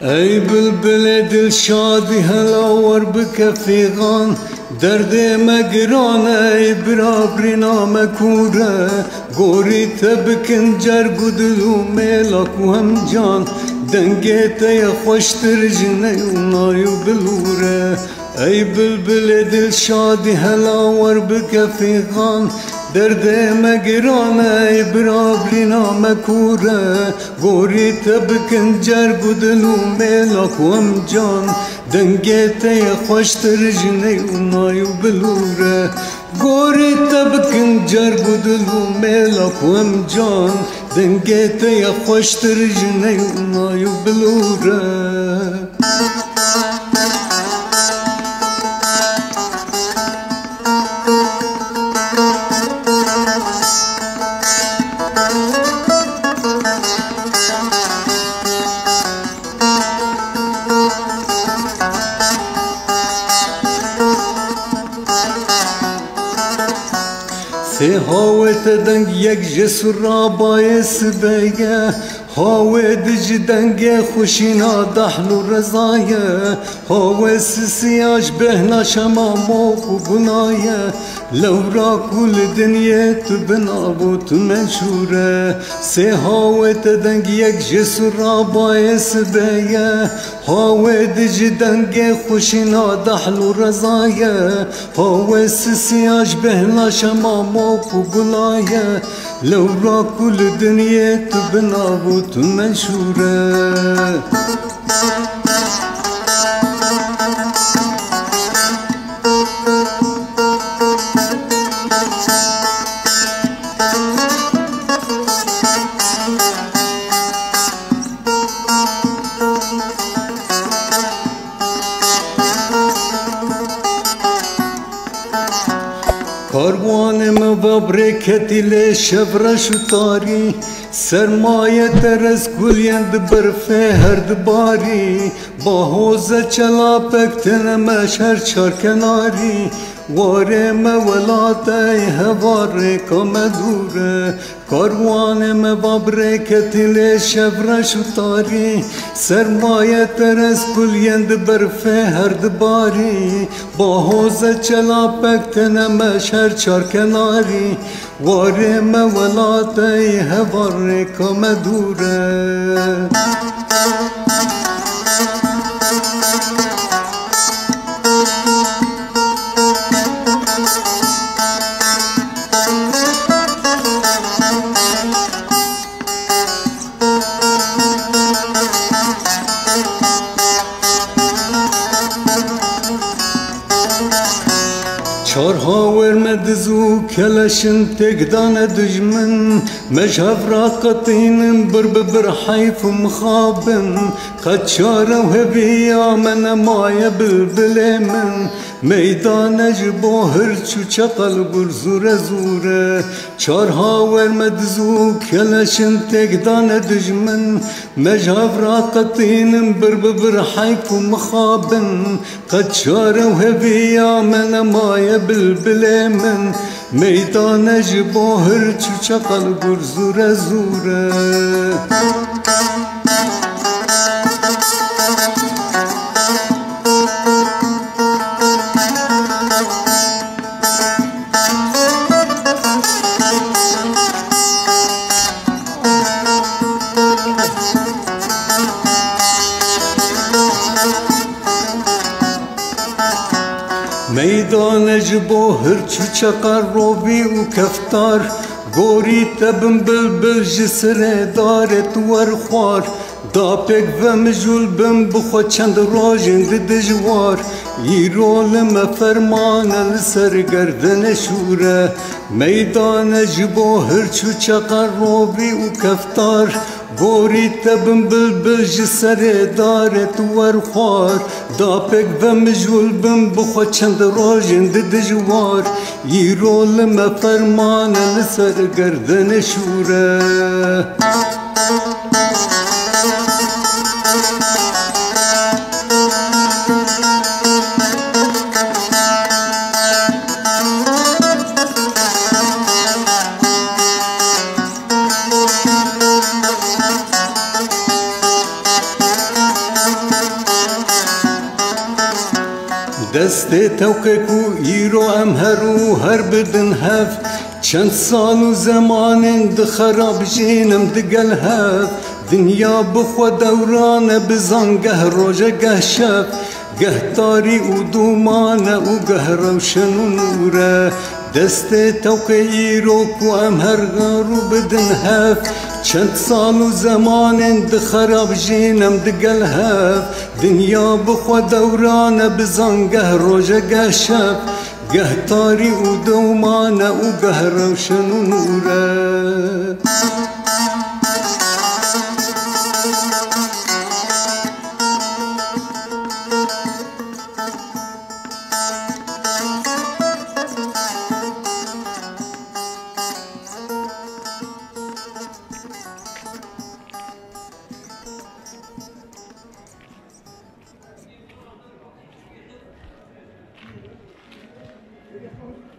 ای بلبل دل شادی هلاور بک فیغان درد مگران ای برابری نام کوره گوری تبکن جرگو دلو میلاک و هم جان دنگیت ای خوشتر جنه و نایو بلوره ای بلبل دل شادی هلاور بک فیغان درد مگران ای برابری نام کوره گوری تبکن جرگو دلو میلاک و هم جان دنگیت ای خوشتر جنه و نایو بلوره گوری تبکن جرگو دلو میلاک و هم جان دنگیت ای خوشتر جنه و نایو بلوره سی هاوت دنگ یک جسور را باعث بگه هاوي دج دنگ خوشينا دحلو رزايا هاوي سسياش بهنا شمامو وبنايا لو را كل دنيا تبنابو تمنشورة سي هاوي تدنگ يك جسر رابايا سبايا هاوي دج دنگ خوشينا دحلو رزايا هاوي سسياش بهنا شمامو وبنايا لو را كل دنيا تبنابو منشورة کاروان مبابرکتی لی شبرش و تاری سرمایه ترس کلیند برفه هرد باری با حوزه چلا پکتن مشهر چار کناری واره مولاتای هواره کم دوره کاروان مبابرکتی لی شبرش و تاری سرمایه ترس کلیند برفه هرد باری با حوزه چلا پکتن مشهر چار کناری واره مولاتای هواره کم دوره چار هاور مدزو كلشن تقدان دجمن مجهف راقتين بر حيف مخابن قد شاروا هبيا من مايا بالبلمن ميدان جبوهر چو چقل برزور زوره چار هاور مدزو كلشن تقدان دجمن مجهف راقتين بر حيف مخابن قد شاروا هبيا من مايا بالبلمن ميدان جبوهر چو چقل برزور زوره ميدان جبوهر چو چقر روبي و كفتار گوری تبن بلبل جسر دارت ورخوار دا پک و مجول بم بخو چند راجند دجوار ایرول مفرمان لسر گردن شوره میدان جبوهر چو چقر روبی و کفتار گوری تبن بلبل جسر دارت ورخوار دا پک و مجول بم بخو چند راجند دجوار ایرول مفرمان لسر گردن شوره دست توقکو ایرو ام هر بدن هف چند سال و زمان خراب جینم دگل هف دنیا بخوا دوران بزنگه روژه گه شب گه تاری و دومانه و گه روشن و نوره دست توقع ایرو کو ام هرگارو بدن هف چند سال و زمان خراب جینم دگل هف دنیا بخوا دوران بزنگه روژه گه شب گه تاری و دومانه و گه روشن و نوره Gracias.